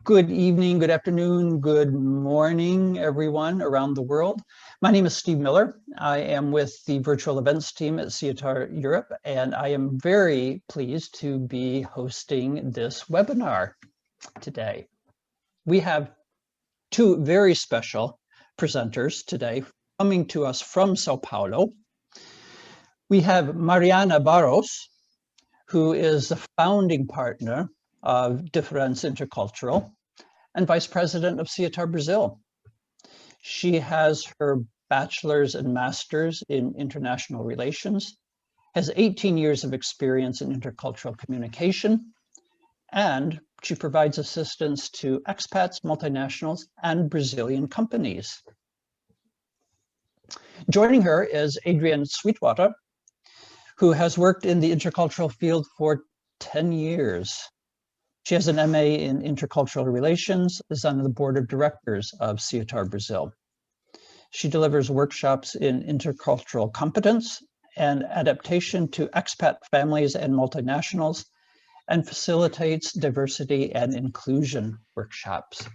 Good evening, good afternoon, good morning, everyone around the world. My name is Steve Miller. I am with the virtual events team at SIETAR Europe, and I am very pleased to be hosting this webinar today. We have two very special presenters today coming to us from Sao Paulo. We have Mariana Barros, who is the founding partner of Difference Intercultural and Vice President of SIETAR Brazil. She has her bachelor's and master's in international relations, has 18 years of experience in intercultural communication, and she provides assistance to expats, multinationals, and Brazilian companies. Joining her is Adrienne Sweetwater, who has worked in the intercultural field for 10 years. She has an MA in intercultural relations, is on the board of directors of SIETAR Brazil. She delivers workshops in intercultural competence and adaptation to expat families and multinationals, and facilitates diversity and inclusion workshops.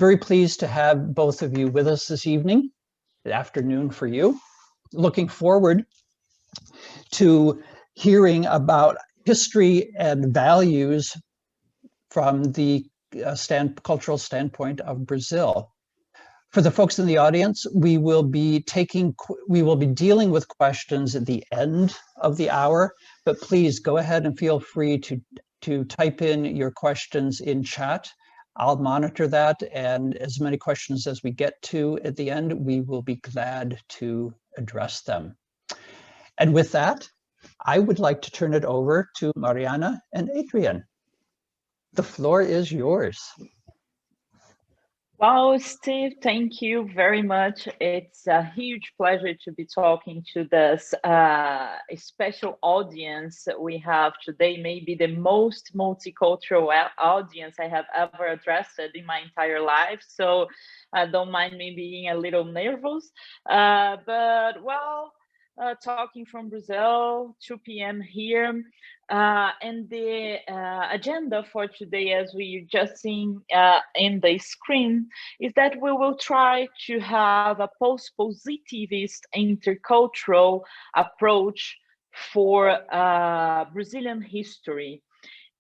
Very pleased to have both of you with us this evening, good afternoon for you. Looking forward to hearing about history and values from the cultural standpoint of Brazil. For the folks in the audience, we will be dealing with questions at the end of the hour, but please go ahead and feel free to type in your questions in chat. I'll monitor that, and as many questions as we get to at the end, we will be glad to address them. And with that, I would like to turn it over to Mariana and Adrienne. The floor is yours. Wow, Steve, thank you very much. It's a huge pleasure to be talking to this special audience we have today, maybe the most multicultural audience I have ever addressed in my entire life. So don't mind me being a little nervous, but well, talking from Brazil, 2 p.m. here. And the agenda for today, as we just seen in the screen, is that we will try to have a post-positivist intercultural approach for Brazilian history.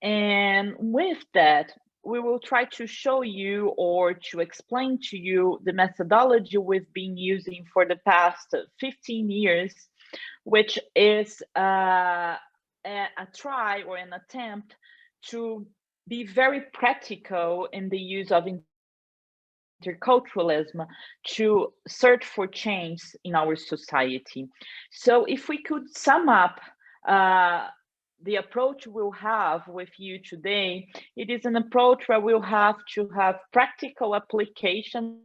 And with that, we will try to show you or to explain to you the methodology we've been using for the past 15 years, which is a try or an attempt to be very practical in the use of interculturalism to search for change in our society. So if we could sum up the approach we'll have with you today, it is an approach where we'll have to have practical application,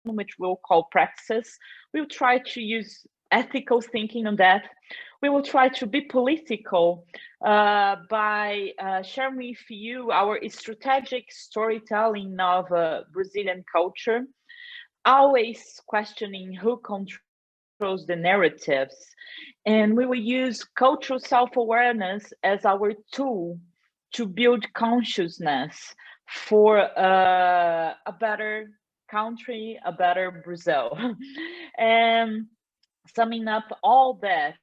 which we'll call praxis. We'll try to use ethical thinking on that. We will try to be political by sharing with you our strategic storytelling of Brazilian culture, always questioning who controls the narratives. And we will use cultural self-awareness as our tool to build consciousness for a better country, a better Brazil. And summing up all that,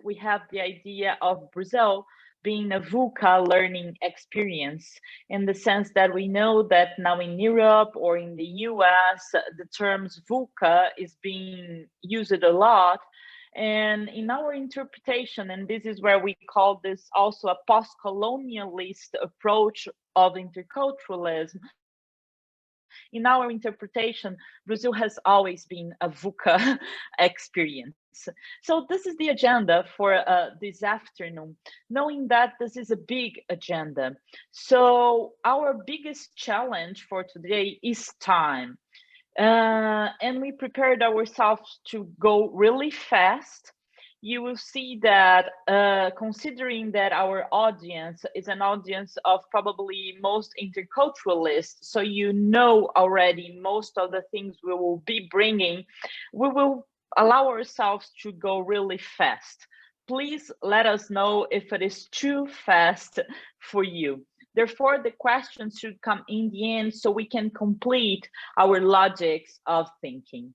we have the idea of Brazil being a VUCA learning experience, in the sense that we know that now in Europe or in the US, the terms VUCA is being used a lot. And in our interpretation, and this is where we call this also a post-colonialist approach of interculturalism, in our interpretation, Brazil has always been a VUCA experience. So this is the agenda for this afternoon, knowing that this is a big agenda. So our biggest challenge for today is time. And we prepared ourselves to go really fast. You will see that considering that our audience is an audience of probably most interculturalists, so you know already most of the things we will be bringing, we will allow ourselves to go really fast. Please let us know if it is too fast for you. Therefore, the questions should come in the end so we can complete our logics of thinking.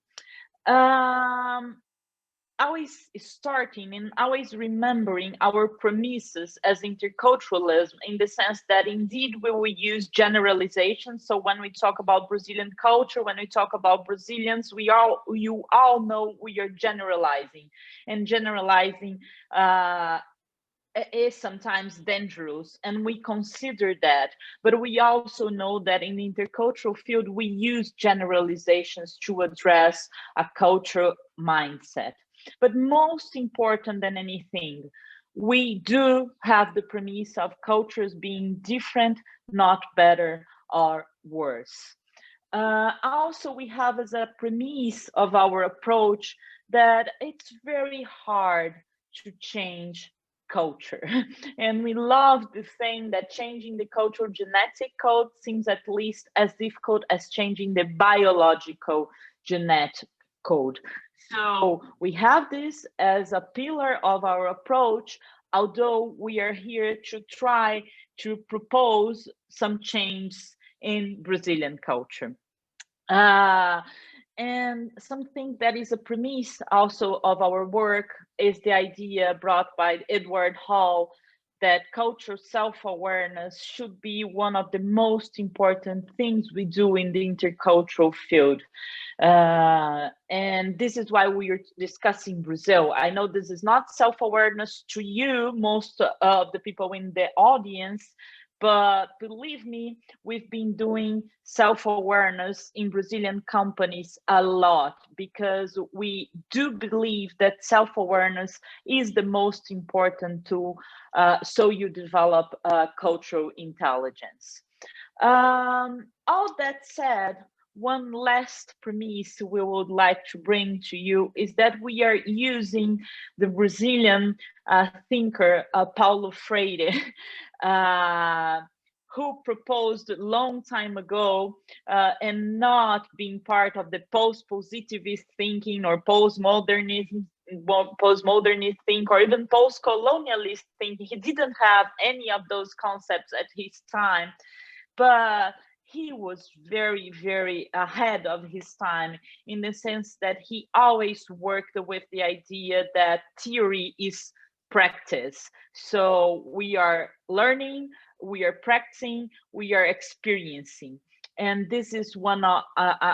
Always starting and always remembering our premises as interculturalism, in the sense that indeed we will use generalization. So when we talk about Brazilian culture, when we talk about Brazilians, you all know we are generalizing, and generalizing is sometimes dangerous, and we consider that, but we also know that in the intercultural field we use generalizations to address a cultural mindset. But most important than anything, we do have the premise of cultures being different, not better or worse. Also, we have as a premise of our approach that it's very hard to change culture. And we love the thing that changing the cultural genetic code seems at least as difficult as changing the biological genetic code. So we have this as a pillar of our approach, although we are here to try to propose some changes in Brazilian culture. And something that is a premise also of our work is the idea brought by Edward Hall that cultural self-awareness should be one of the most important things we do in the intercultural field. And this is why we are discussing Brazil. I know this is not self-awareness to you, most of the people in the audience, but believe me, we've been doing self-awareness in Brazilian companies a lot, because we do believe that self-awareness is the most important tool so you develop cultural intelligence. All that said, one last premise we would like to bring to you is that we are using the Brazilian thinker Paulo Freire, who proposed a long time ago, and not being part of the post-positivist thinking or postmodernist thinking or even post-colonialist thinking. He didn't have any of those concepts at his time, but he was very, very ahead of his time, in the sense that he always worked with the idea that theory is practice. So we are learning, we are practicing, we are experiencing. And this is one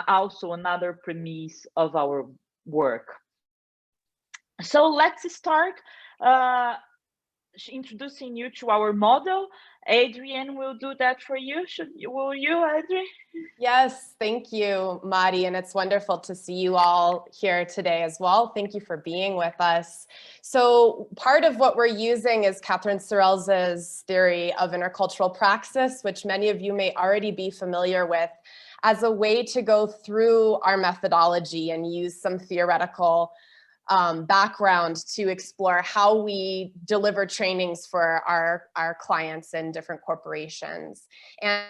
also another premise of our work. So let's start introducing you to our model. Adrienne will do that for you. Will you, Adrienne? Yes, thank you, Mari, and it's wonderful to see you all here today as well. Thank you for being with us. So part of what we're using is Catherine Sorrell's theory of intercultural praxis, which many of you may already be familiar with, as a way to go through our methodology and use some theoretical background to explore how we deliver trainings for our clients in different corporations. And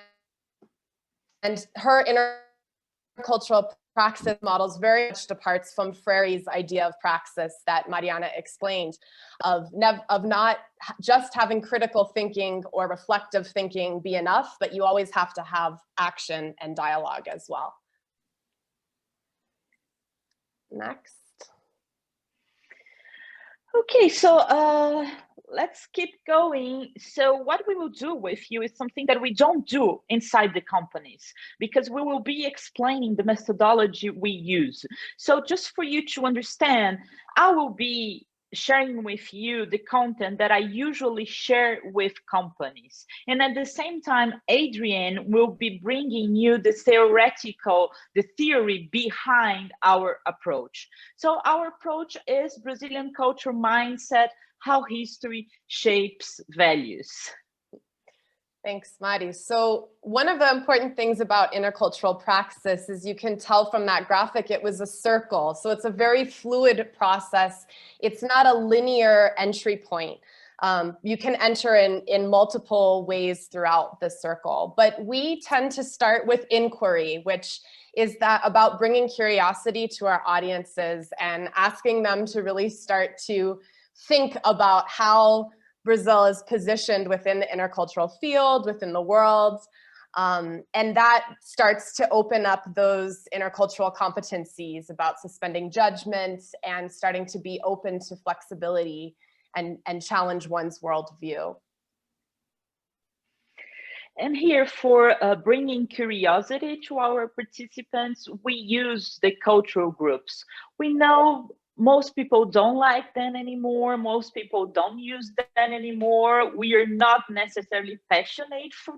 her intercultural praxis models very much departs from Freire's idea of praxis that Mariana explained, of not just having critical thinking or reflective thinking be enough, but you always have to have action and dialogue as well. Next. Okay, so let's keep going. So what we will do with you is something that we don't do inside the companies, because we will be explaining the methodology we use. So just for you to understand, I will be sharing with you the content that I usually share with companies. And at the same time, Adrienne will be bringing you the theory behind our approach. So our approach is Brazilian culture mindset, how history shapes values. Thanks, Mari. So one of the important things about intercultural praxis is you can tell from that graphic, it was a circle. So it's a very fluid process. It's not a linear entry point. You can enter in multiple ways throughout the circle, but we tend to start with inquiry, which is that about bringing curiosity to our audiences and asking them to really start to think about how Brazil is positioned within the intercultural field, within the world. And that starts to open up those intercultural competencies about suspending judgment and starting to be open to flexibility and challenge one's worldview. And here, for bringing curiosity to our participants, we use the cultural groups. We know most people don't like them anymore. Most people don't use them anymore. We are not necessarily passionate for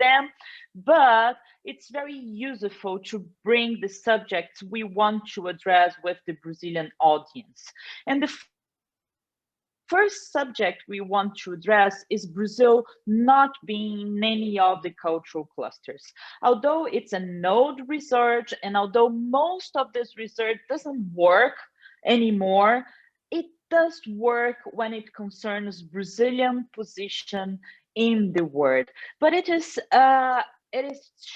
them, but it's very useful to bring the subjects we want to address with the Brazilian audience. And the first subject we want to address is Brazil not being in any of the cultural clusters. Although it's an old research, and although most of this research doesn't work anymore, it does work when it concerns Brazilian position in the world. But it is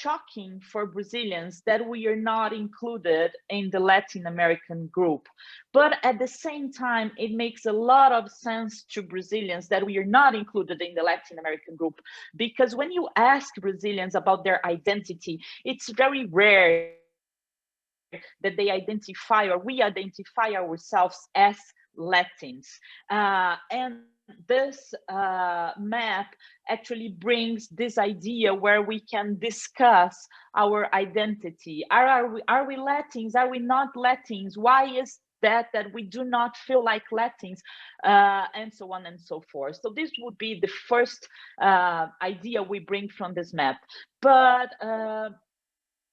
shocking for Brazilians that we are not included in the Latin American group. But at the same time, it makes a lot of sense to Brazilians that we are not included in the Latin American group, because when you ask Brazilians about their identity, it's very rare that they identify, or we identify ourselves as Latins. And this map actually brings this idea where we can discuss our identity. Are we Latins? Are we not Latins? Why is that we do not feel like Latins? And so on and so forth. So this would be the first idea we bring from this map. But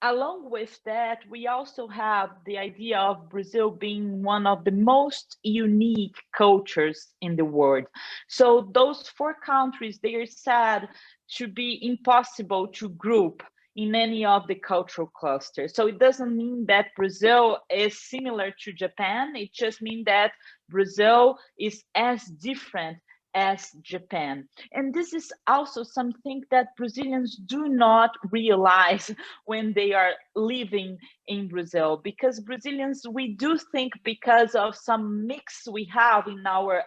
along with that, we also have the idea of Brazil being one of the most unique cultures in the world. So those 4 countries, they are said to be impossible to group in any of the cultural clusters. So it doesn't mean that Brazil is similar to Japan. It just means that Brazil is as different as Japan. And this is also something that Brazilians do not realize when they are living in Brazil, because Brazilians, we do think, because of some mix we have in our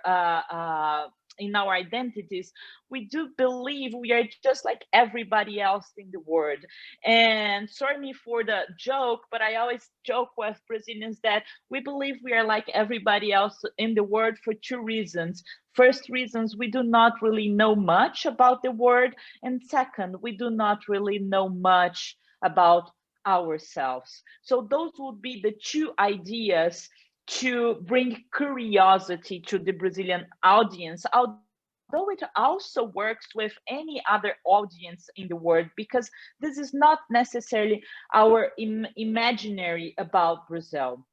identities, we do believe we are just like everybody else in the world. And sorry me for the joke, but I always joke with Brazilians that we believe we are like everybody else in the world for 2 reasons. First reasons, we do not really know much about the world. And second, we do not really know much about ourselves. So those would be the 2 ideas to bring curiosity to the Brazilian audience, although it also works with any other audience in the world, because this is not necessarily our imaginary about Brazil.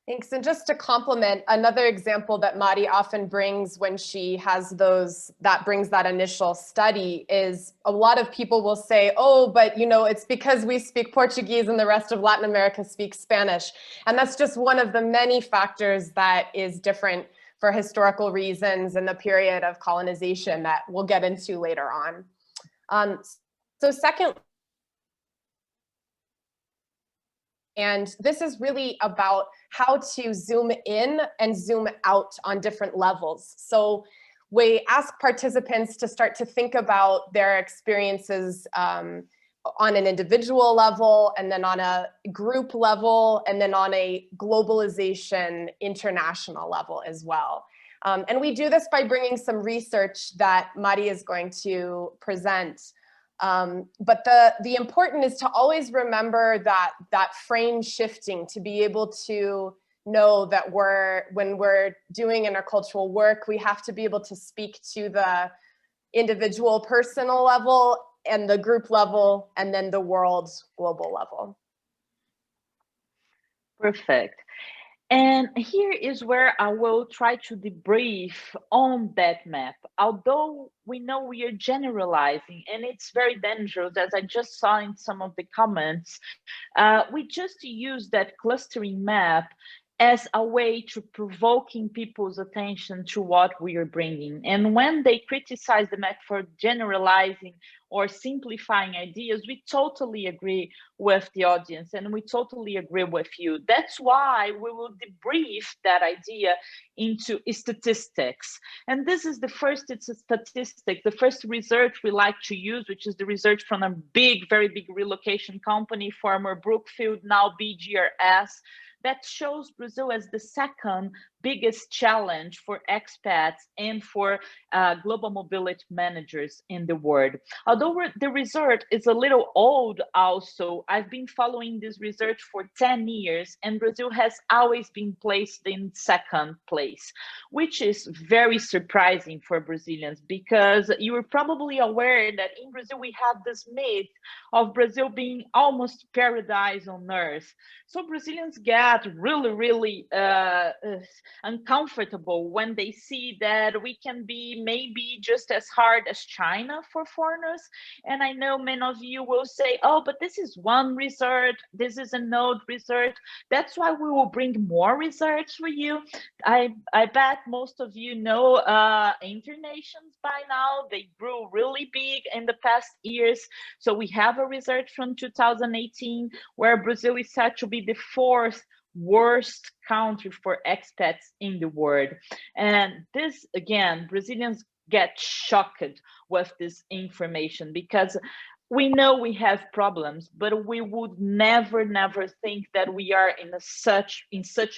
Thanks. And just to complement, another example that Mari often brings when she has those, that brings that initial study, is a lot of people will say, oh, but it's because we speak Portuguese and the rest of Latin America speaks Spanish. And that's just one of the many factors that is different for historical reasons in the period of colonization that we'll get into later on. So second, and this is really about how to zoom in and zoom out on different levels. So we ask participants to start to think about their experiences on an individual level, and then on a group level, and then on a globalization international level as well. And we do this by bringing some research that Mari is going to present. But the important is to always remember that frame shifting, to be able to know that when we're doing intercultural work, we have to be able to speak to the individual personal level and the group level, and then the world's global level. Perfect. And here is where I will try to debrief on that map. Although we know we are generalizing, and it's very dangerous, as I just saw in some of the comments, we just use that clustering map as a way to provoking people's attention to what we are bringing. And when they criticize the method for generalizing or simplifying ideas, we totally agree with the audience and we totally agree with you. That's why we will debrief that idea into statistics. And this is the first statistic, the first research we like to use, which is the research from a very big relocation company, former Brookfield, now BGRS, that shows Brazil as the second biggest challenge for expats and for global mobility managers in the world. Although the research is a little old also, I've been following this research for 10 years and Brazil has always been placed in second place, which is very surprising for Brazilians because you are probably aware that in Brazil we have this myth of Brazil being almost paradise on earth. So Brazilians get really uncomfortable when they see that we can be maybe just as hard as China for foreigners. And I know many of you will say, oh, but this is one research, this is an old research. That's why we will bring more research for you. I bet most of you know internations by now. They grew really big in the past years. So we have a research from 2018 where Brazil is said to be the fourth worst country for expats in the world. And this, again, Brazilians get shocked with this information because we know we have problems, but we would never think that we are in such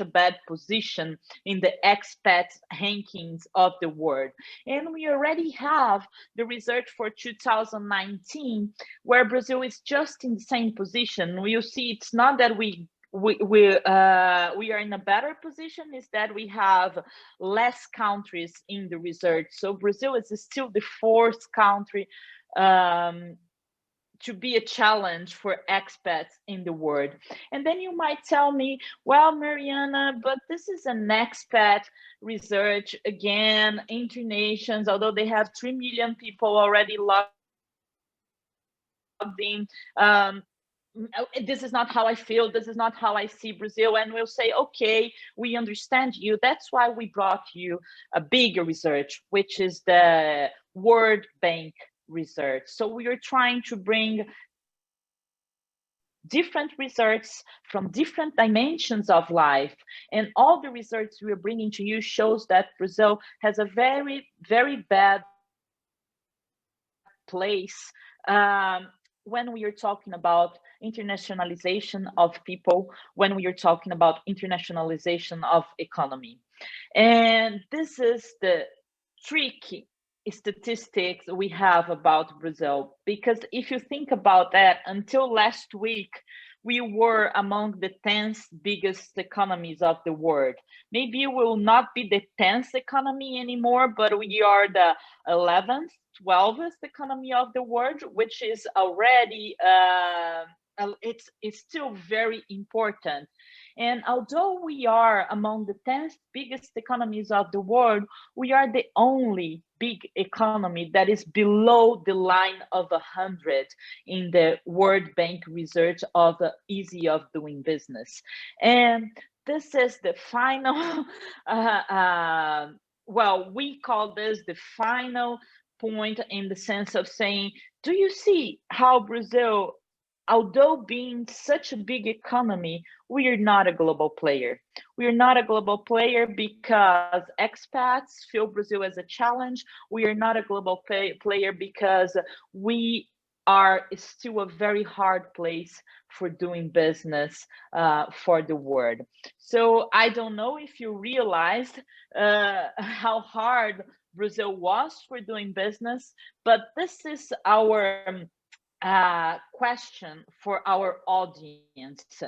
a bad position in the expat rankings of the world. And we already have the research for 2019, where Brazil is just in the same position. You'll see it's not that we are in a better position, is that we have less countries in the research. So Brazil is still the fourth country to be a challenge for expats in the world. And then you might tell me, well, Mariana, but this is an expat research, again, internations, although they have 3 million people already logged in, this is not how I feel, this is not how I see Brazil. And we'll say, okay, we understand you. That's why we brought you a bigger research, which is the World Bank research. So we are trying to bring different research from different dimensions of life. And all the research we are bringing to you shows that Brazil has a very bad place when we are talking about internationalization of people, when we are talking about internationalization of economy. And this is the tricky statistics we have about Brazil, because if you think about that, until last week, we were among the 10th biggest economies of the world. Maybe we will not be the 10th economy anymore, but we are the 11th, 12th economy of the world, which is already, it's still very important. And although we are among the 10th biggest economies of the world, we are the only big economy that is below the line of 100 in the World Bank research of the easy of doing business. And this is the final, well, we call this the final point in the sense of saying, do you see how Brazil, although being such a big economy, we are not a global player. We are not a global player because expats feel Brazil as a challenge. We are not a global player because we are still a very hard place for doing business for the world. So I don't know if you realized how hard Brazil was for doing business, but this is our question for our audience.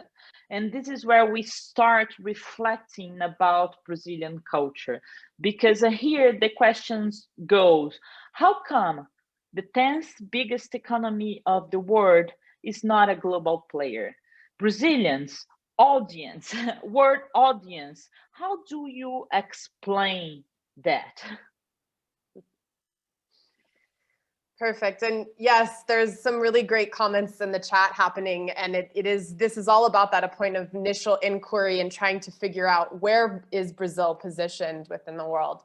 And this is where we start reflecting about Brazilian culture, because here the questions goes, how come the 10th biggest economy of the world is not a global player? Brazilians, audience, world audience, how do you explain that? Perfect. And yes, there's some really great comments in the chat happening. And this is all about that, a point of initial inquiry and trying to figure out where is Brazil positioned within the world.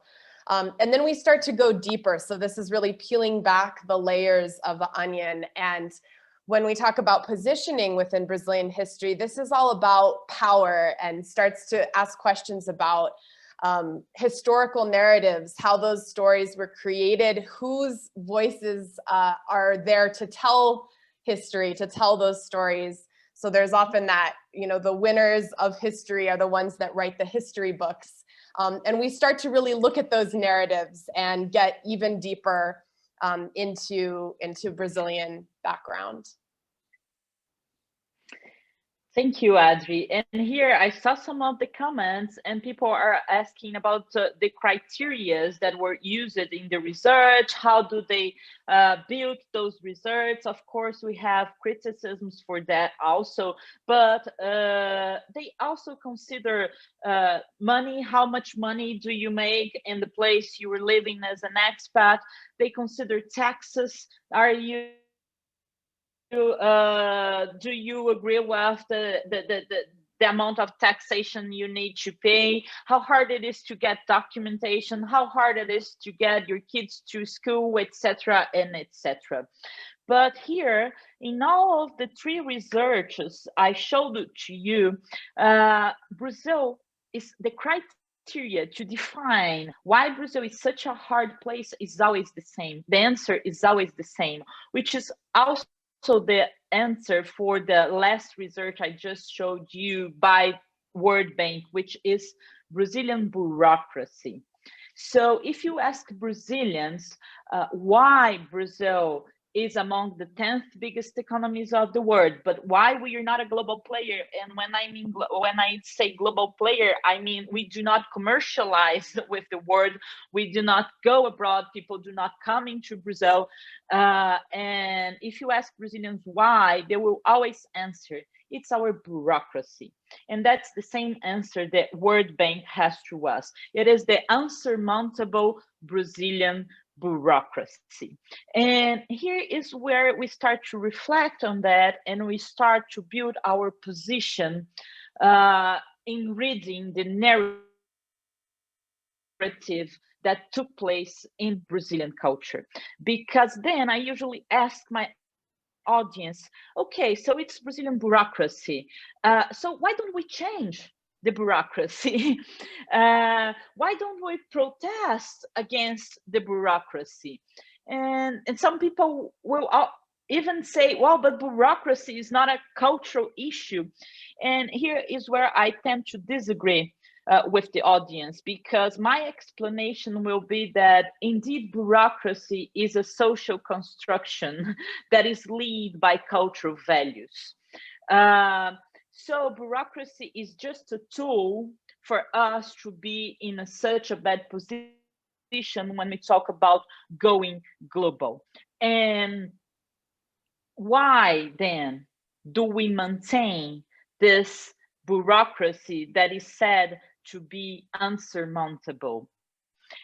And then we start to go deeper. So this is really peeling back the layers of the onion. And when we talk about positioning within Brazilian history, this is all about power and starts to ask questions about historical narratives, how those stories were created, whose voices are there to tell history, to tell those stories. So there's often that, the winners of history are the ones that write the history books. And we start to really look at those narratives and get even deeper into Brazilian background. Thank you, Adri. And here I saw some of the comments and people are asking about the criteria that were used in the research. How do they build those results? Of course, we have criticisms for that also, but they also consider money. How much money do you make in the place you were living as an expat? They consider taxes. Do you agree with the amount of taxation you need to pay? How hard it is to get documentation? How hard it is to get your kids to school, etc., and etc. But here, in all of the three researches I showed it to you, Brazil is the criteria to define why Brazil is such a hard place is always the same. The answer is always the same, which is also the answer for the last research I just showed you by World Bank, which is Brazilian bureaucracy. So if you ask Brazilians why Brazil is among the 10th biggest economies of the world, but why we are not a global player, and when I say global player, I mean we do not commercialize with the world, we do not go abroad, people do not come into Brazil, and if you ask Brazilians why, they will always answer, it's our bureaucracy. And that's the same answer that World Bank has to us. It is the unsurmountable Brazilian bureaucracy. And here is where we start to reflect on that, and we start to build our position in reading the narrative that took place in Brazilian culture. Because then I usually ask my audience, okay, so it's Brazilian bureaucracy. So why don't we change the bureaucracy? Why don't we protest against the bureaucracy? And some people will even say, well, but bureaucracy is not a cultural issue. And here is where I tend to disagree with the audience, because my explanation will be that indeed bureaucracy is a social construction that is led by cultural values. So bureaucracy is just a tool for us to be in such a bad position when we talk about going global. And why then do we maintain this bureaucracy that is said to be unsurmountable?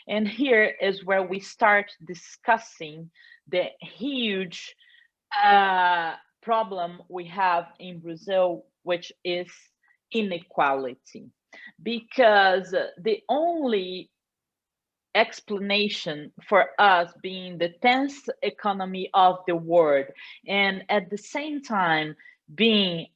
And here is where we start discussing the huge problem we have in Brazil, which is inequality. Because the only explanation for us being the 10th economy of the world, and at the same time being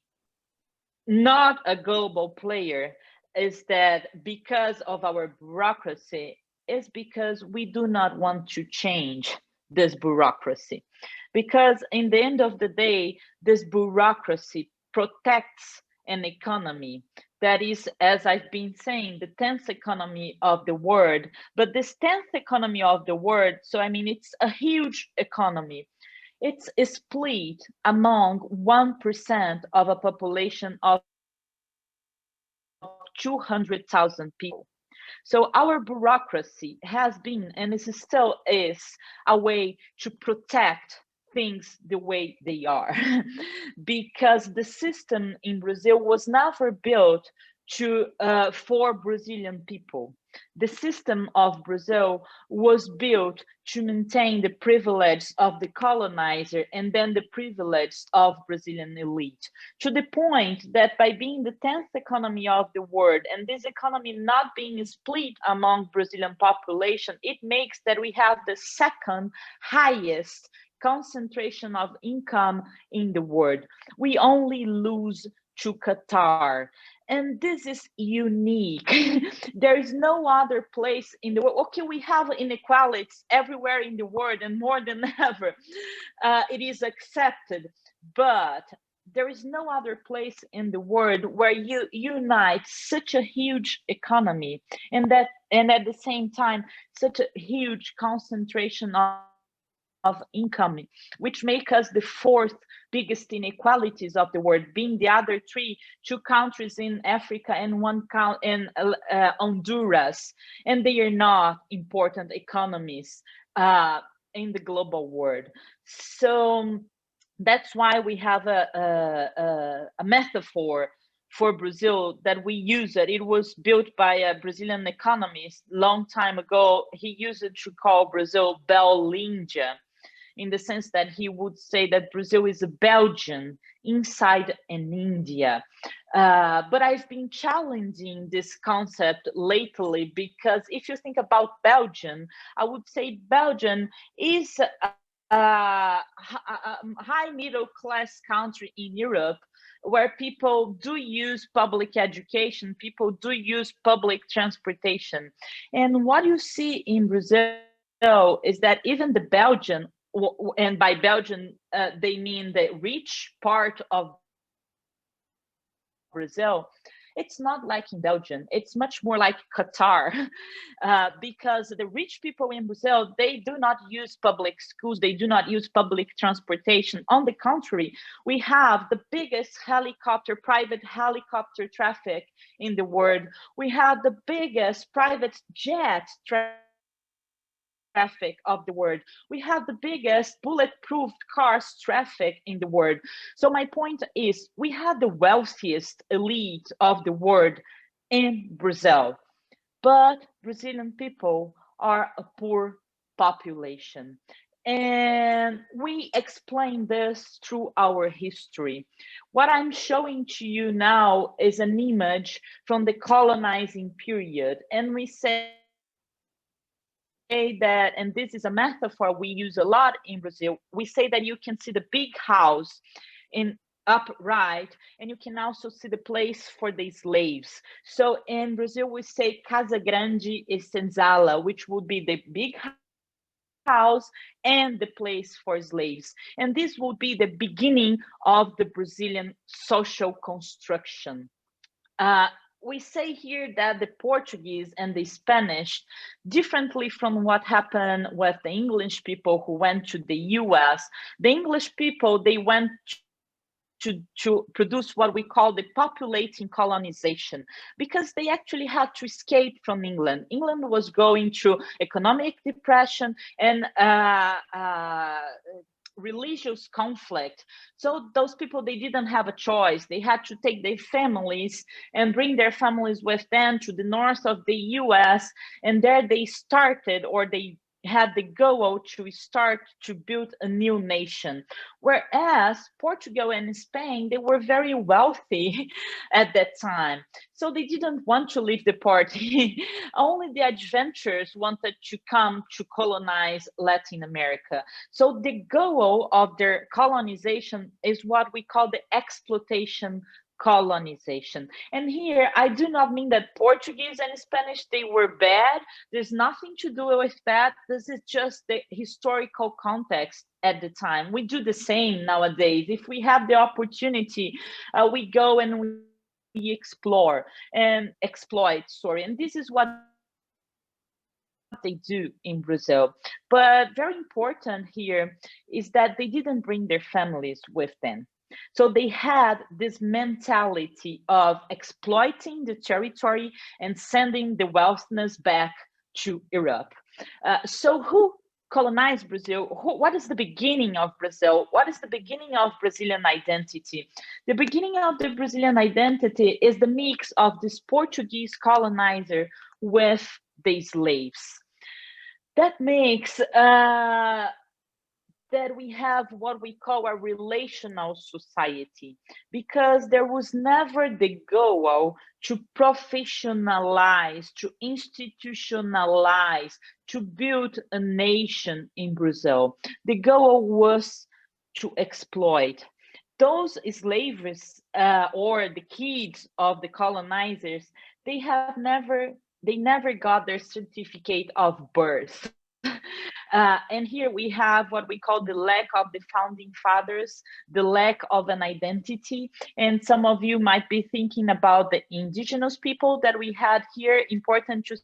not a global player, is that because of our bureaucracy, is because we do not want to change this bureaucracy. Because in the end of the day, this bureaucracy protects an economy that is, as I've been saying, the 10th economy of the world. But this 10th economy of the world, so I mean, it's a huge economy. It's split among 1% of a population of 200,000 people. So our bureaucracy has been, and it still is, a way to protect things the way they are. Because the system in Brazil was never built for Brazilian people. The system of Brazil was built to maintain the privilege of the colonizer and then the privilege of Brazilian elite, to the point that by being the 10th economy of the world and this economy not being split among Brazilian population, it makes that we have the second highest concentration of income in the world. We only lose to Qatar. And this is unique. There is no other place in the world. Okay, we have inequalities everywhere in the world and more than ever. It is accepted, but there is no other place in the world where you unite such a huge economy and at the same time, such a huge concentration of income, which make us the fourth biggest inequalities of the world, being the other two countries in Africa and one country in Honduras, and they are not important economies in the global world. So that's why we have a metaphor for Brazil that we use it. It was built by a Brazilian economist long time ago. He used it to call Brazil Belíndia, in the sense that he would say that Brazil is a Belgium inside an India. But I've been challenging this concept lately, because if you think about Belgium, I would say Belgium is a high middle class country in Europe, where people do use public education, people do use public transportation. And what you see in Brazil is that even the Belgian, and by Belgium, they mean the rich part of Brazil, it's not like in Belgium, it's much more like Qatar, because the rich people in Brazil, they do not use public schools, they do not use public transportation. On the contrary, we have the biggest private helicopter traffic in the world. We have the biggest private jet traffic of the world. We have the biggest bulletproof cars traffic in the world. So my point is, we have the wealthiest elite of the world in Brazil, but Brazilian people are a poor population. And we explain this through our history. What I'm showing to you now is an image from the colonizing period, and we say that, and this is a metaphor we use a lot in Brazil, we say that you can see the big house in upright, and you can also see the place for the slaves. So in Brazil, we say Casa Grande e Senzala, which would be the big house and the place for slaves. And this would be the beginning of the Brazilian social construction. We say here that the Portuguese and the Spanish, differently from what happened with the English people who went to the US, the English people, they went to produce what we call the populating colonization, because they actually had to escape from England. England was going through economic depression and religious conflict. So those people, they didn't have a choice. They had to take their families and bring their families with them to the north of the US. And there they started, or they had the goal to start to build a new nation. Whereas Portugal and Spain, they were very wealthy at that time. So they didn't want to leave the party. Only the adventurers wanted to come to colonize Latin America. So the goal of their colonization is what we call the exploitation colonization. And here, I do not mean that Portuguese and Spanish, they were bad. There's nothing to do with that. This is just the historical context at the time. We do the same nowadays. If we have the opportunity, we go and we explore and exploit, and this is what they do in Brazil. But very important here is that they didn't bring their families with them. So they had this mentality of exploiting the territory and sending the wealthiness back to Europe. So who colonized Brazil, what is the beginning of Brazil? What is the beginning of Brazilian identity? The beginning of the Brazilian identity is the mix of this Portuguese colonizer with the slaves. That makes that we have what we call a relational society, because there was never the goal to professionalize, to institutionalize, to build a nation in Brazil. The goal was to exploit. Those slaves or the kids of the colonizers, they never got their certificate of birth. And here we have what we call the lack of the founding fathers, the lack of an identity. And some of you might be thinking about the indigenous people that we had here. Important to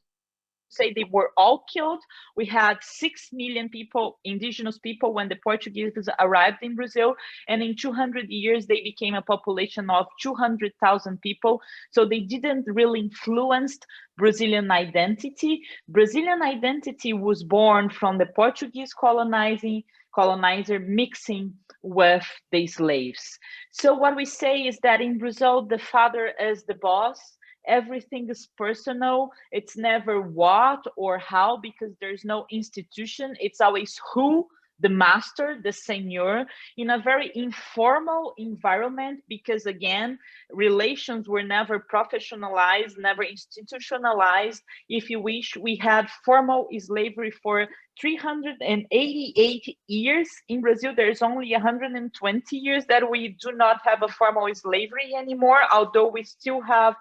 say they were all killed. We had 6 million people, indigenous people, when the Portuguese arrived in Brazil. And in 200 years, they became a population of 200,000 people. So they didn't really influence Brazilian identity. Brazilian identity was born from the Portuguese colonizer mixing with the slaves. So what we say is that in Brazil, the father is the boss. Everything is personal. It's never what or how, because there's no institution. It's always who, the master, the seigneur, in a very informal environment, because again, relations were never professionalized, never institutionalized. If you wish, we had formal slavery for 388 years. In Brazil, there's only 120 years that we do not have a formal slavery anymore, although we still have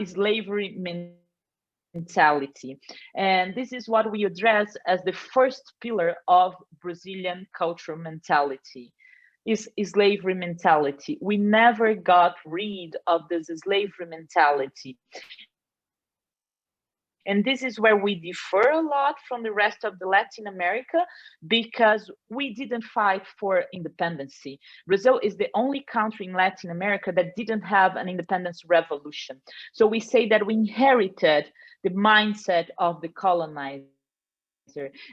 slavery mentality. And this is what we address as the first pillar of Brazilian cultural mentality, is slavery mentality. We never got rid of this slavery mentality. And this is where we differ a lot from the rest of the Latin America, because we didn't fight for independence. Brazil is the only country in Latin America that didn't have an independence revolution. So we say that we inherited the mindset of the colonizer.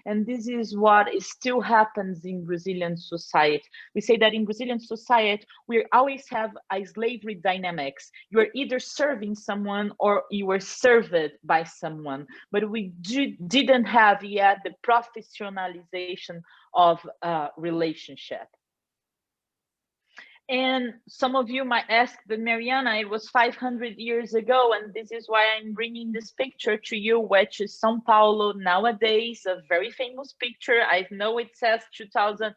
And this is what still happens in Brazilian society. We say that in Brazilian society, we always have a slavery dynamics. You are either serving someone or you are served by someone, but we didn't have yet the professionalization of relationship. And some of you might ask, but Mariana, it was 500 years ago, and this is why I'm bringing this picture to you, which is São Paulo nowadays, a very famous picture. I know it says 2000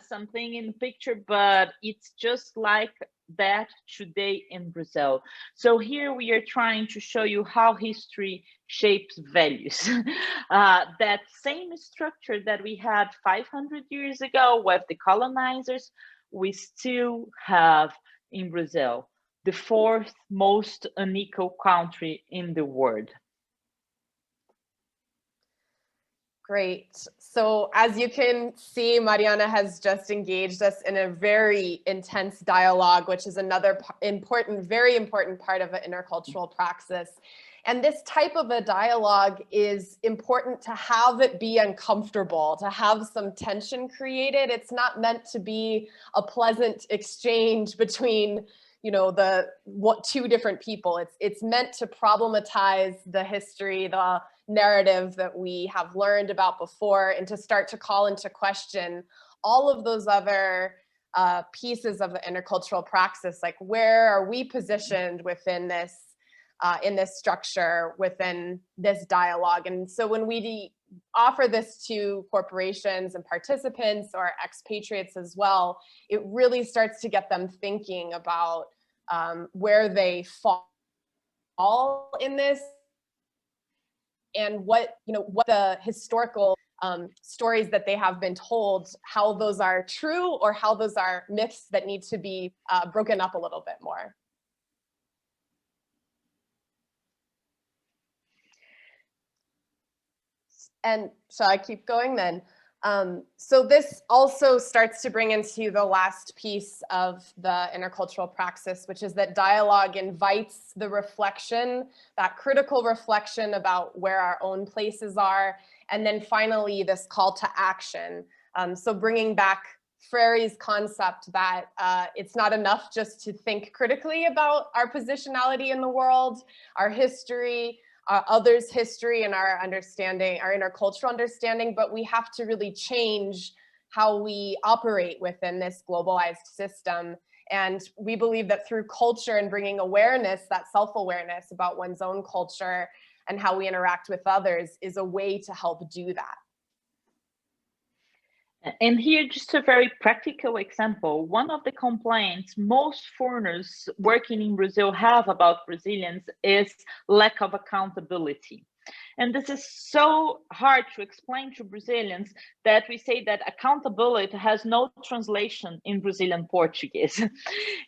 something in the picture, but it's just like that today in Brazil. So here we are trying to show you how history shapes values. That same structure that we had 500 years ago with the colonizers, we still have in Brazil, the fourth most unequal country in the world. Great. So as you can see, Mariana has just engaged us in a very intense dialogue, which is another important, very important part of an intercultural praxis. And this type of a dialogue is important to have it be uncomfortable, to have some tension created. It's not meant to be a pleasant exchange between, you know, two different people. It's meant to problematize the history, the narrative that we have learned about before, and to start to call into question all of those other pieces of the intercultural praxis, like where are we positioned within this in this structure, within this dialogue. And so when we offer this to corporations and participants or expatriates as well, it really starts to get them thinking about where they fall in this, and what the historical stories that they have been told, how those are true or how those are myths that need to be broken up a little bit more. And shall I keep going then? So this also starts to bring into the last piece of the intercultural praxis, which is that dialogue invites the reflection, that critical reflection about where our own places are, And then finally, this call to action. So bringing back Freire's concept that it's not enough just to think critically about our positionality in the world, our history, others' history, and our understanding, our intercultural understanding, but we have to really change how we operate within this globalized system. And we believe that through culture and bringing awareness, that self-awareness about one's own culture and how we interact with others is a way to help do that. And here, just a very practical example, one of the complaints most foreigners working in Brazil have about Brazilians is lack of accountability. And this is so hard to explain to Brazilians that we say that accountability has no translation in Brazilian Portuguese.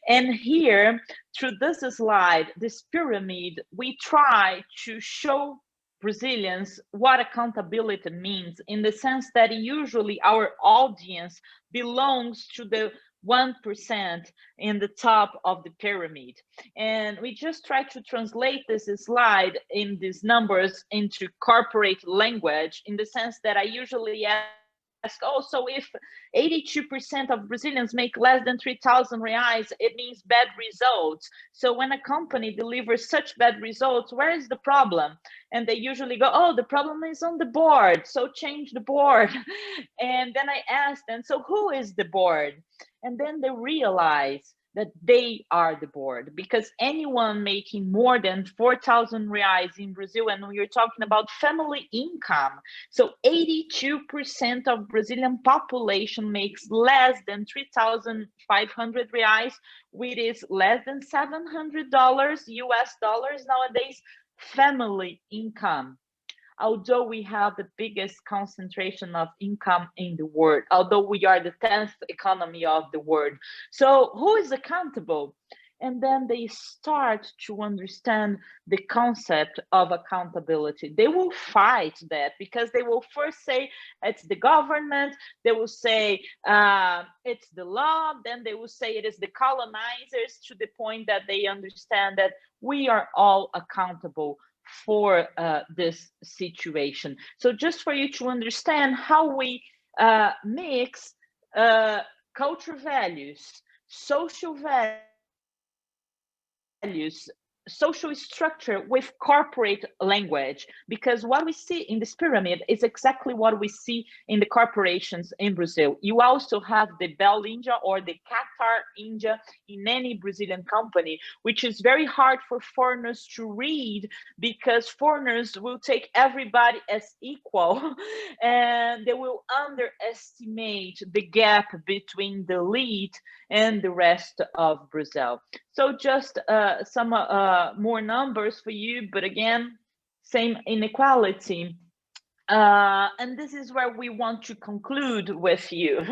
And here, through this slide, this pyramid, we try to show Brazilians what accountability means, in the sense that usually our audience belongs to the 1% in the top of the pyramid. And we just try to translate this slide in these numbers into corporate language, in the sense that I usually ask, oh, so if 82% of Brazilians make less than 3,000 reais, it means bad results. So when a company delivers such bad results, where is the problem? And they usually go, oh, the problem is on the board, so change the board. And then I ask them, so who is the board? And then they realize that they are the board, because anyone making more than 4,000 reais in Brazil, and we're talking about family income, so 82% of Brazilian population makes less than 3,500 reais, which is less than $700 US dollars nowadays, family income. Although we have the biggest concentration of income in the world, although we are the 10th economy of the world. So who is accountable? And then they start to understand the concept of accountability. They will fight that, because they will first say it's the government, they will say it's the law, then they will say it is the colonizers, to the point that they understand that we are all accountable for this situation. So just for you to understand how we mix cultural values, social values, social structure with corporate language, because what we see in this pyramid is exactly what we see in the corporations in Brazil. You also have the Bell India or the Qatar India in any Brazilian company, which is very hard for foreigners to read, because foreigners will take everybody as equal and they will underestimate the gap between the elite and the rest of Brazil. So just some more numbers for you, but again, same inequality. And this is where we want to conclude with you.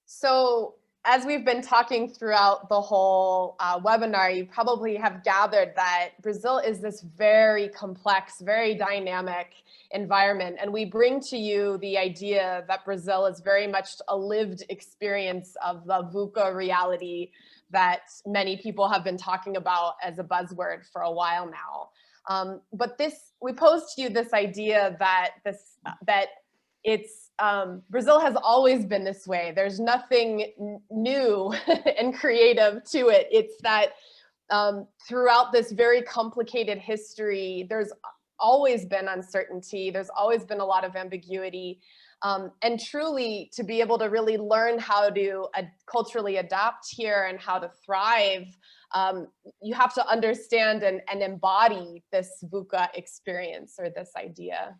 So as we've been talking throughout the whole webinar, you probably have gathered that Brazil is this very complex, very dynamic environment. And we bring to you the idea that Brazil is very much a lived experience of the VUCA reality that many people have been talking about as a buzzword for a while now. But we pose to you this idea that Brazil has always been this way. There's nothing new and creative to it. It's that throughout this very complicated history, there's always been uncertainty. There's always been a lot of ambiguity. And truly, to be able to really learn how to culturally adapt here and how to thrive, you have to understand and embody this VUCA experience, or this idea.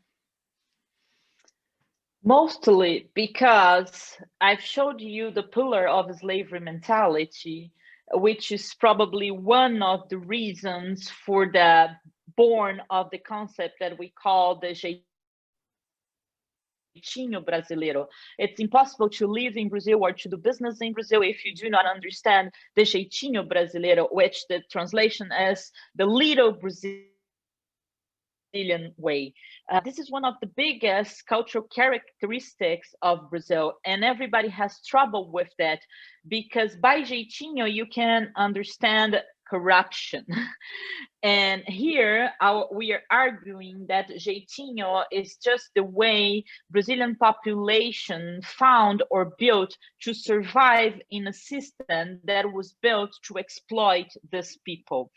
Mostly because I've showed you the pillar of slavery mentality, which is probably one of the reasons for the born of the concept that we call the jeitinho brasileiro. It's impossible to live in Brazil or to do business in Brazil if you do not understand the jeitinho brasileiro, which the translation is the little Brazilian way. This is one of the biggest cultural characteristics of Brazil, and everybody has trouble with that, because by jeitinho you can understand corruption. And here we are arguing that jeitinho is just the way Brazilian population found or built to survive in a system that was built to exploit these people.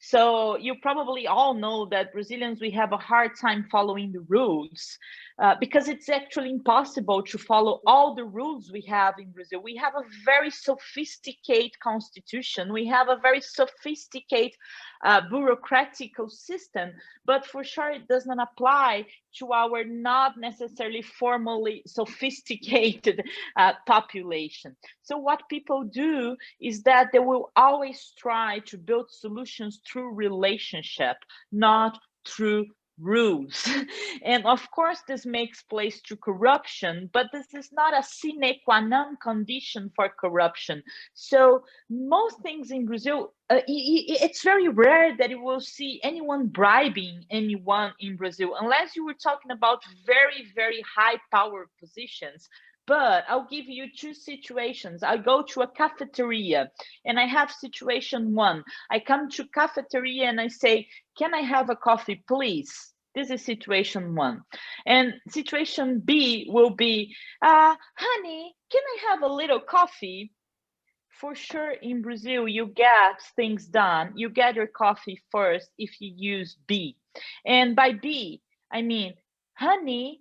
So you probably all know that Brazilians, we have a hard time following the rules because it's actually impossible to follow all the rules we have in Brazil. We have a very sophisticated constitution. We have a very sophisticated bureaucratic system, but for sure it does not apply to our not necessarily formally sophisticated population. So what people do is that they will always try to build solutions through relationship, not through rules. And of course, this makes place to corruption, but this is not a sine qua non condition for corruption. So most things in Brazil, it's very rare that you will see anyone bribing anyone in Brazil, unless you were talking about very, very high power positions. But I'll give you two situations. I go to a cafeteria and I have situation one. I come to cafeteria and I say, can I have a coffee, please? This is situation one. And situation B will be, honey, can I have a little coffee? For sure, in Brazil, you get things done. You get your coffee first if you use B. And by B, I mean, honey,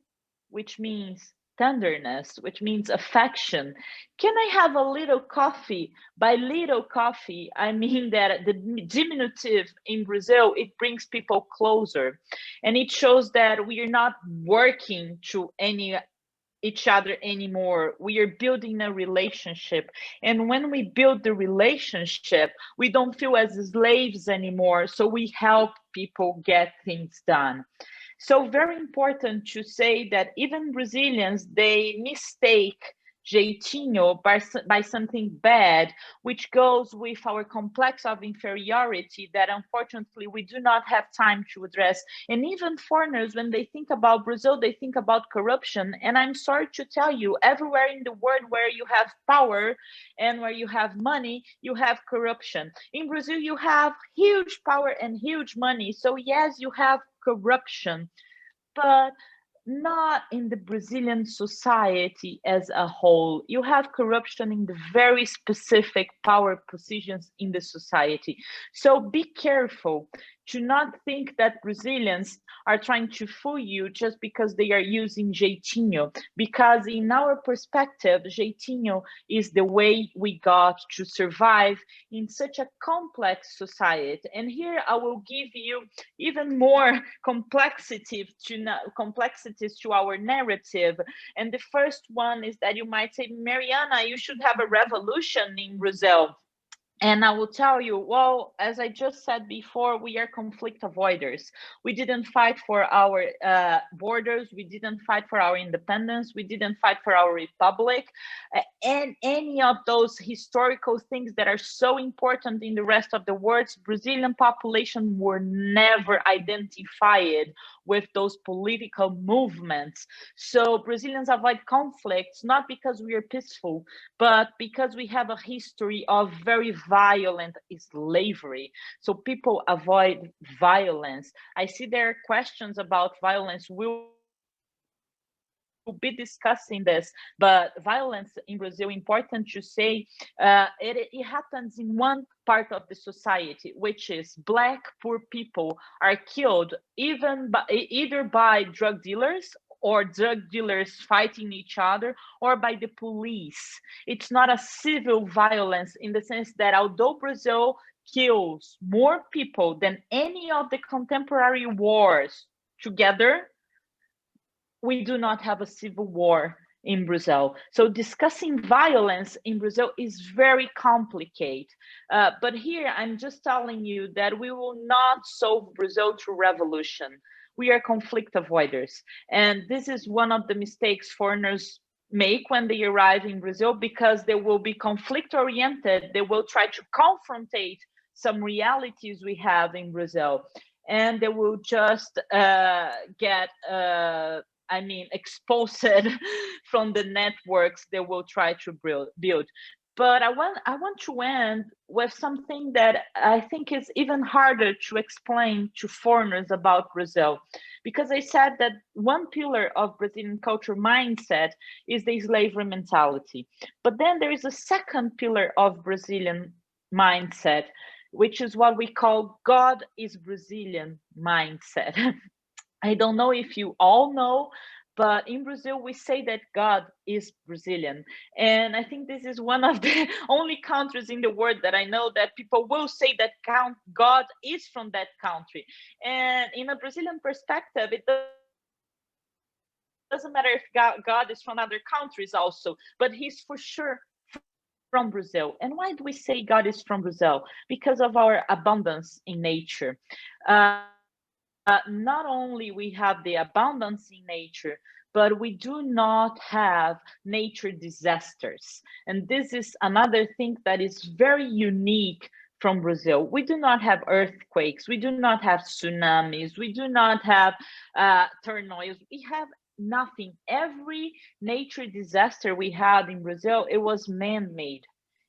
which means tenderness, which means affection. Can I have a little coffee? By little coffee, I mean that the diminutive in Brazil, it brings people closer. And it shows that we are not working to each other anymore. We are building a relationship. And when we build the relationship, we don't feel as slaves anymore. So we help people get things done. So very important to say that even Brazilians, they mistake jeitinho by something bad, which goes with our complex of inferiority that unfortunately we do not have time to address. And even foreigners, when they think about Brazil, they think about corruption. And I'm sorry to tell you, everywhere in the world where you have power and where you have money, you have corruption. In Brazil, you have huge power and huge money. So yes, you have corruption, but not in the Brazilian society as a whole. You have corruption in the very specific power positions in the society. So be careful to not think that Brazilians are trying to fool you just because they are using jeitinho, because in our perspective, jeitinho is the way we got to survive in such a complex society. And here I will give you even more complexities to our narrative. And the first one is that you might say, Mariana, you should have a revolution in Brazil. And I will tell you, well, as I just said before, we are conflict avoiders. We didn't fight for our borders. We didn't fight for our independence. We didn't fight for our republic. And any of those historical things that are so important in the rest of the world, Brazilian population were never identified with those political movements. So Brazilians avoid conflicts, not because we are peaceful, but because we have a history of very violent slavery. So people avoid violence. I see there are questions about violence. We'll be discussing this, but violence in Brazil, important to say, it happens in one part of the society, which is Black poor people are killed either by drug dealers or drug dealers fighting each other, or by the police. It's not a civil violence in the sense that although Brazil kills more people than any of the contemporary wars together, we do not have a civil war in Brazil. So discussing violence in Brazil is very complicated. But here I'm just telling you that we will not solve Brazil through revolution. We are conflict avoiders. And this is one of the mistakes foreigners make when they arrive in Brazil, because they will be conflict oriented. They will try to confrontate some realities we have in Brazil. And they will just get exposed from the networks they will try to build. But I want to end with something that I think is even harder to explain to foreigners about Brazil, because I said that one pillar of Brazilian culture mindset is the slavery mentality. But then there is a second pillar of Brazilian mindset, which is what we call God is Brazilian mindset. I don't know if you all know, but in Brazil, we say that God is Brazilian. And I think this is one of the only countries in the world that I know that people will say that God is from that country. And in a Brazilian perspective, it doesn't matter if God is from other countries also, but he's for sure from Brazil. And why do we say God is from Brazil? Because of our abundance in nature. Not only we have the abundance in nature, but we do not have nature disasters. And this is another thing that is very unique from Brazil. We do not have earthquakes. We do not have tsunamis. We do not have tornadoes. We have nothing. Every nature disaster we had in Brazil, it was man-made.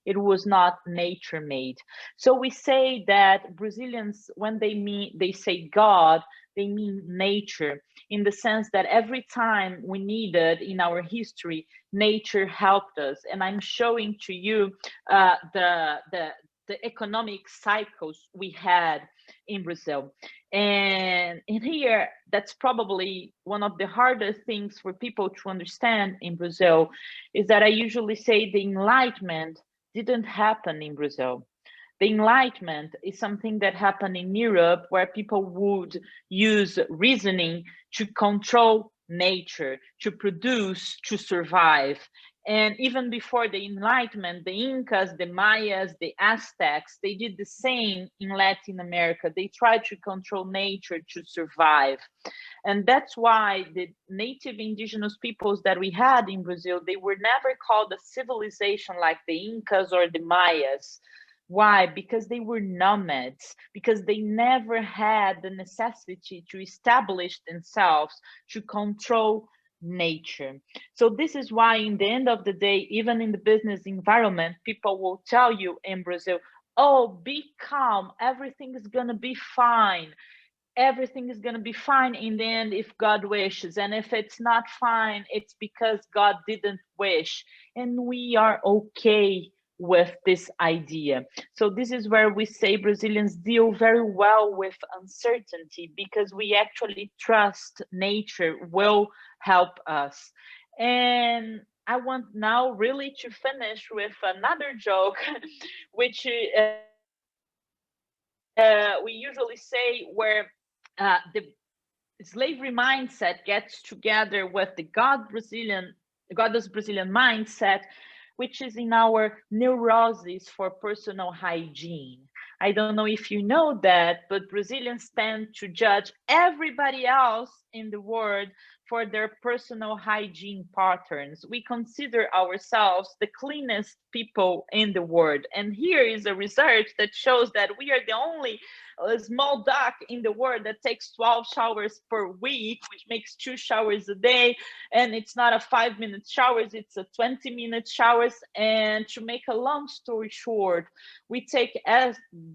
It was not nature made. So we say that Brazilians, when they say God, they mean nature, in the sense that every time we needed in our history, nature helped us. And I'm showing to you the economic cycles we had in Brazil. And in here, that's probably one of the hardest things for people to understand in Brazil, is that I usually say the Enlightenment didn't happen in Brazil. The Enlightenment is something that happened in Europe, where people would use reasoning to control nature, to produce, to survive. And even before the Enlightenment, the Incas, the Mayas, the Aztecs, they did the same in Latin America. They tried to control nature to survive. And that's why the native indigenous peoples that we had in Brazil, they were never called a civilization like the Incas or the Mayas. Why? Because they were nomads, because they never had the necessity to establish themselves, to control nature. So this is why in the end of the day, even in the business environment, people will tell you in Brazil, oh, be calm, everything is going to be fine. Everything is going to be fine in the end if God wishes. And if it's not fine, it's because God didn't wish. And we are okay with this idea. So this is where we say Brazilians deal very well with uncertainty, because we actually trust nature will help us. And I want now really to finish with another joke, which we usually say, where the slavery mindset gets together with the goddess Brazilian mindset, which is in our neurosis for personal hygiene. I don't know if you know that, but Brazilians tend to judge everybody else in the world for their personal hygiene patterns. We consider ourselves the cleanest people in the world. And here is a research that shows that we are the only small duck in the world that takes 12 showers per week, which makes 2 showers a day. And it's not a 5-minute showers, it's a 20-minute showers. And to make a long story short, we take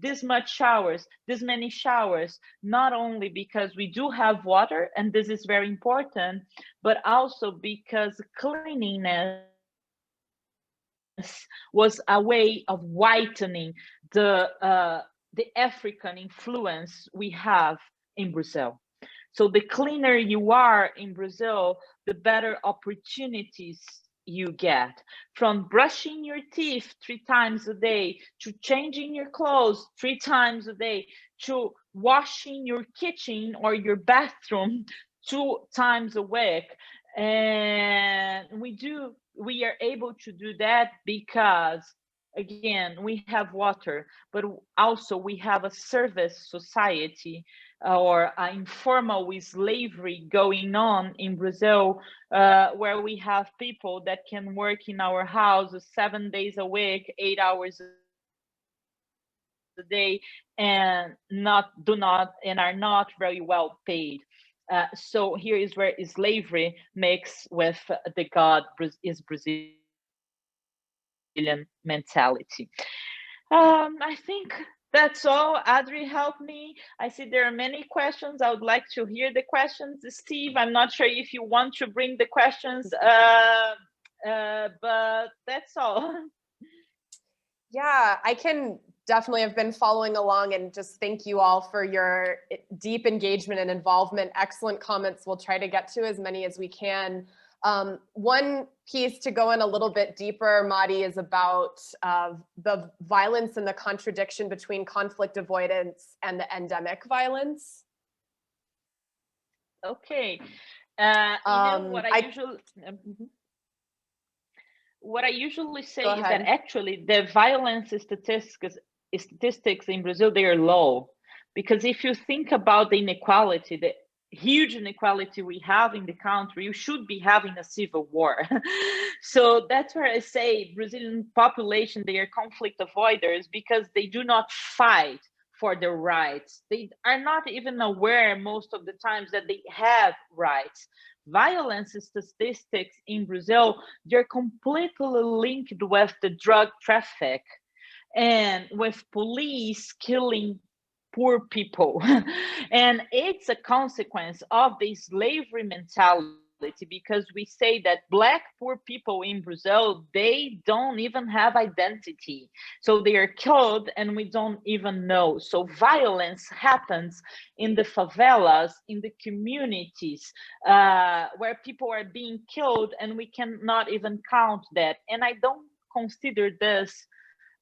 this many showers, not only because we do have water, and this is very important, but also because cleanliness was a way of whitening the African influence we have in Brazil. So the cleaner you are in Brazil, the better opportunities you get, from brushing your teeth 3 times a day, to changing your clothes 3 times a day, to washing your kitchen or your bathroom 2 times a week. And we are able to do that because, again, we have water, but also we have a service society or informal slavery going on in Brazil, where we have people that can work in our houses 7 days a week, 8 hours a day, and are not very well paid. So here is where slavery mixes with the God is Brazilian Brazilian mentality. I think that's all. Adri, help me. I see there are many questions. I would like to hear the questions. Steve, I'm not sure if you want to bring the questions, but that's all. Yeah, I can definitely have been following along, and just thank you all for your deep engagement and involvement. Excellent comments. We'll try to get to as many as we can. One piece to go in a little bit deeper, Mari, is about the violence and the contradiction between conflict avoidance and the endemic violence. Okay. What I usually say is that actually the violence statistics in Brazil, they are low. Because if you think about the inequality, the huge inequality we have in the country, you should be having a civil war. So that's where I say Brazilian population, they are conflict avoiders because they do not fight for their rights. They are not even aware most of the times that they have rights. Violence statistics in Brazil, they're completely linked with the drug traffic and with police killing poor people. And it's a consequence of the slavery mentality, because we say that Black poor people in Brazil, they don't even have identity. So they are killed and we don't even know. So violence happens in the favelas, in the communities where people are being killed, and we cannot even count that. And I don't consider this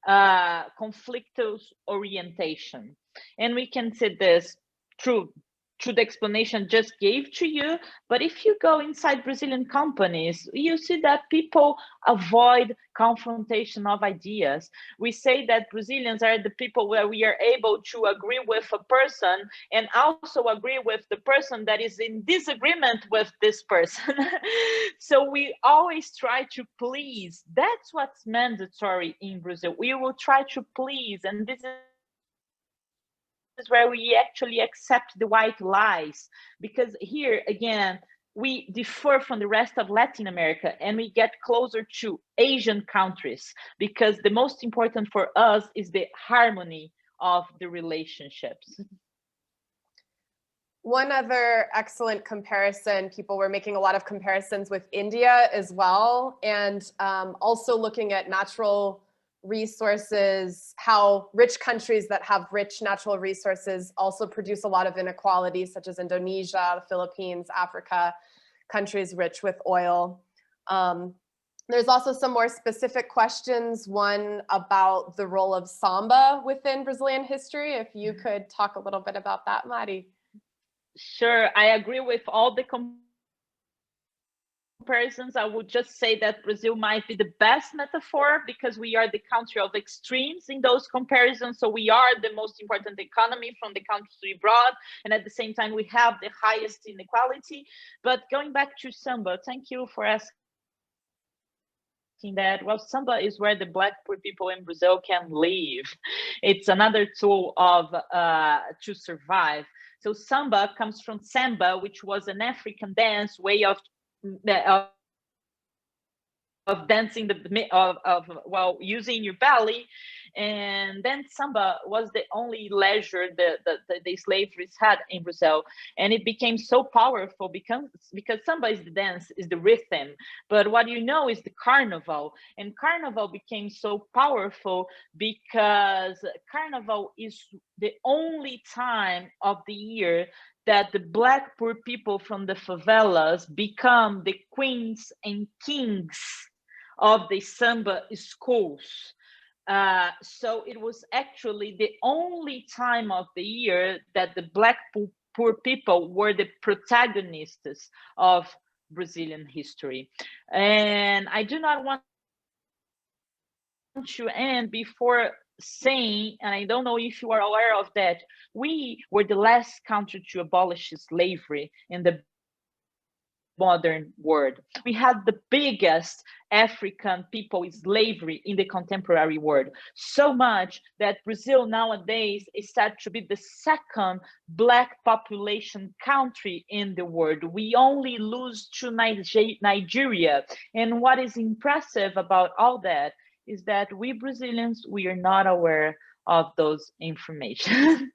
conflictus orientation. And we can say this through the explanation just gave to you, but if you go inside Brazilian companies, you see that people avoid confrontation of ideas. We say that Brazilians are the people where we are able to agree with a person and also agree with the person that is in disagreement with this person. So we always try to please. That's what's mandatory in Brazil. We will try to please, and this is where we actually accept the white lies, because here again we differ from the rest of Latin America and we get closer to Asian countries, because the most important for us is the harmony of the relationships. One other excellent comparison, people were making a lot of comparisons with India as well, and also looking at natural resources, how rich countries that have rich natural resources also produce a lot of inequalities, such as Indonesia, the Philippines, Africa, countries rich with oil. There's also some more specific questions, one about the role of samba within Brazilian history. If you could talk a little bit about that, Mari. Sure, I agree with all the comparisons. I would just say that Brazil might be the best metaphor because we are the country of extremes in those comparisons. So we are the most important economy from the country abroad, and at the same time we have the highest inequality. But going back to samba, thank you for asking that. Well, samba is where the Black poor people in Brazil can live. It's another tool of to survive. So samba comes from samba, which was an African dance way of dancing while using your belly. And then samba was the only leisure the slaves had in Brazil, and it became so powerful because samba is the dance, is the rhythm, but what you know is the carnival. And carnival became so powerful because carnival is the only time of the year that the Black poor people from the favelas become the queens and kings of the samba schools. So it was actually the only time of the year that the Black poor people were the protagonists of Brazilian history. And I do not want to end before saying, and I don't know if you are aware of that, we were the last country to abolish slavery in the modern world. We had the biggest African people slavery in the contemporary world, so much that Brazil nowadays is said to be the second Black population country in the world. We only lose to Nigeria. And what is impressive about all that is that we Brazilians, we are not aware of those information.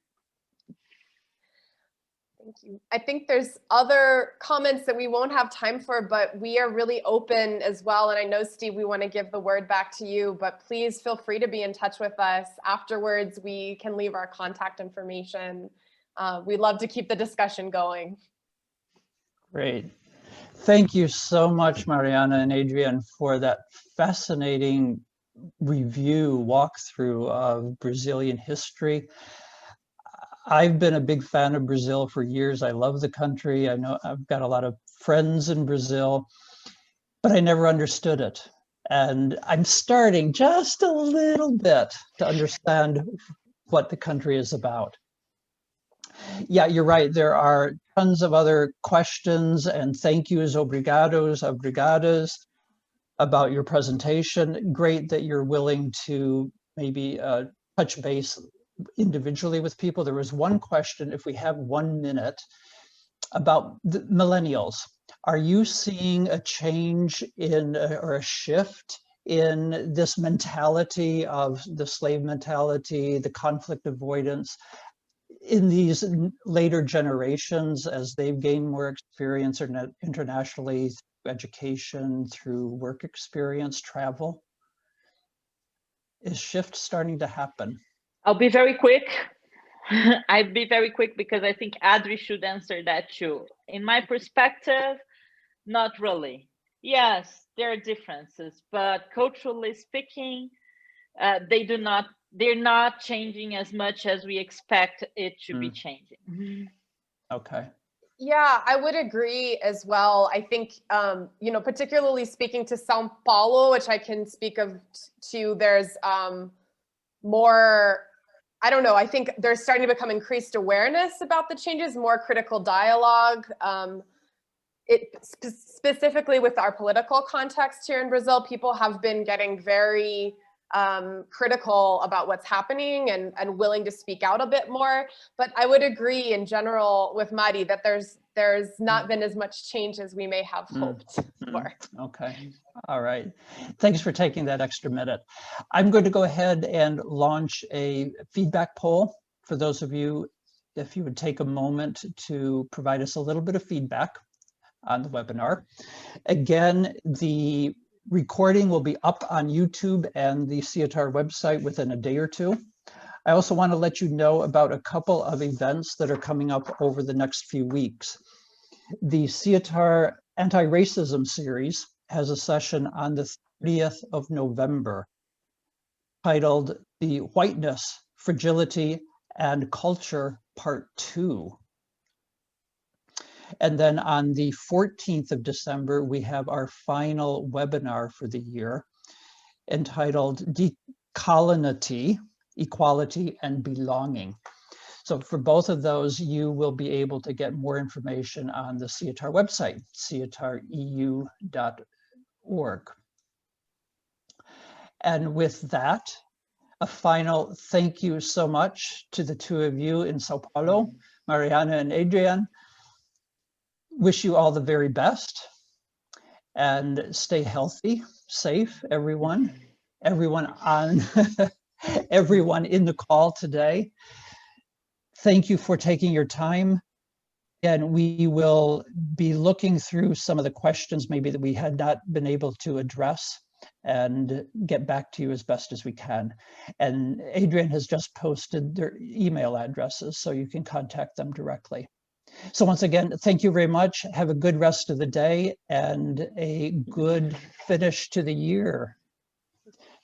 Thank you. I think there's other comments that we won't have time for, but we are really open as well. And I know, Steve, we want to give the word back to you, but please feel free to be in touch with us. Afterwards, we can leave our contact information. We'd love to keep the discussion going. Great. Thank you so much, Mariana and Adrienne, for that fascinating walkthrough of Brazilian history. I've been a big fan of Brazil for years. I love the country. I know I've got a lot of friends in Brazil, but I never understood it. And I'm starting just a little bit to understand what the country is about. Yeah, you're right. There are tons of other questions and thank yous, obrigados, obrigadas, about your presentation. Great that you're willing to maybe touch base individually with people. There was one question, if we have 1 minute, about the millennials. Are you seeing a change in or a shift in this mentality of the slave mentality, the conflict avoidance in these later generations as they've gained more experience internationally through education, through work experience, travel? Is shift starting to happen? I'll be very quick. I'd be very quick because I think Adri should answer that too. In my perspective, not really. Yes, there are differences, but culturally speaking, they're not changing as much as we expect it to be changing. Okay. Yeah, I would agree as well. I think, you know, particularly speaking to São Paulo, which I can speak of too, there's more, I don't know, I think there's starting to become increased awareness about the changes, more critical dialogue. Specifically with our political context here in Brazil, people have been getting very critical about what's happening and willing to speak out a bit more. But I would agree in general with Mari that there's not been as much change as we may have hoped for. Okay, all right. Thanks for taking that extra minute. I'm going to go ahead and launch a feedback poll for those of you, if you would take a moment to provide us a little bit of feedback on the webinar. Again, the recording will be up on YouTube and the SIETAR website within a day or two. I also want to let you know about a couple of events that are coming up over the next few weeks. The SIETAR Anti-Racism series has a session on the 30th of November titled The Whiteness, Fragility, and Culture Part 2. And then on the 14th of December, we have our final webinar for the year entitled Decolonity, Equality, and Belonging. So for both of those, you will be able to get more information on the SIETAR website, sietareu.org. And with that, a final thank you so much to the two of you in Sao Paulo, Mariana and Adrienne. Wish you all the very best and stay healthy, safe, everyone on everyone in the call today. Thank you for taking your time. And we will be looking through some of the questions maybe that we had not been able to address and get back to you as best as we can. And Adrienne has just posted their email addresses so you can contact them directly. So once again, thank you very much. Have a good rest of the day and a good finish to the year.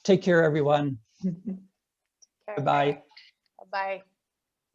Take care, everyone. Bye-bye. Bye-bye.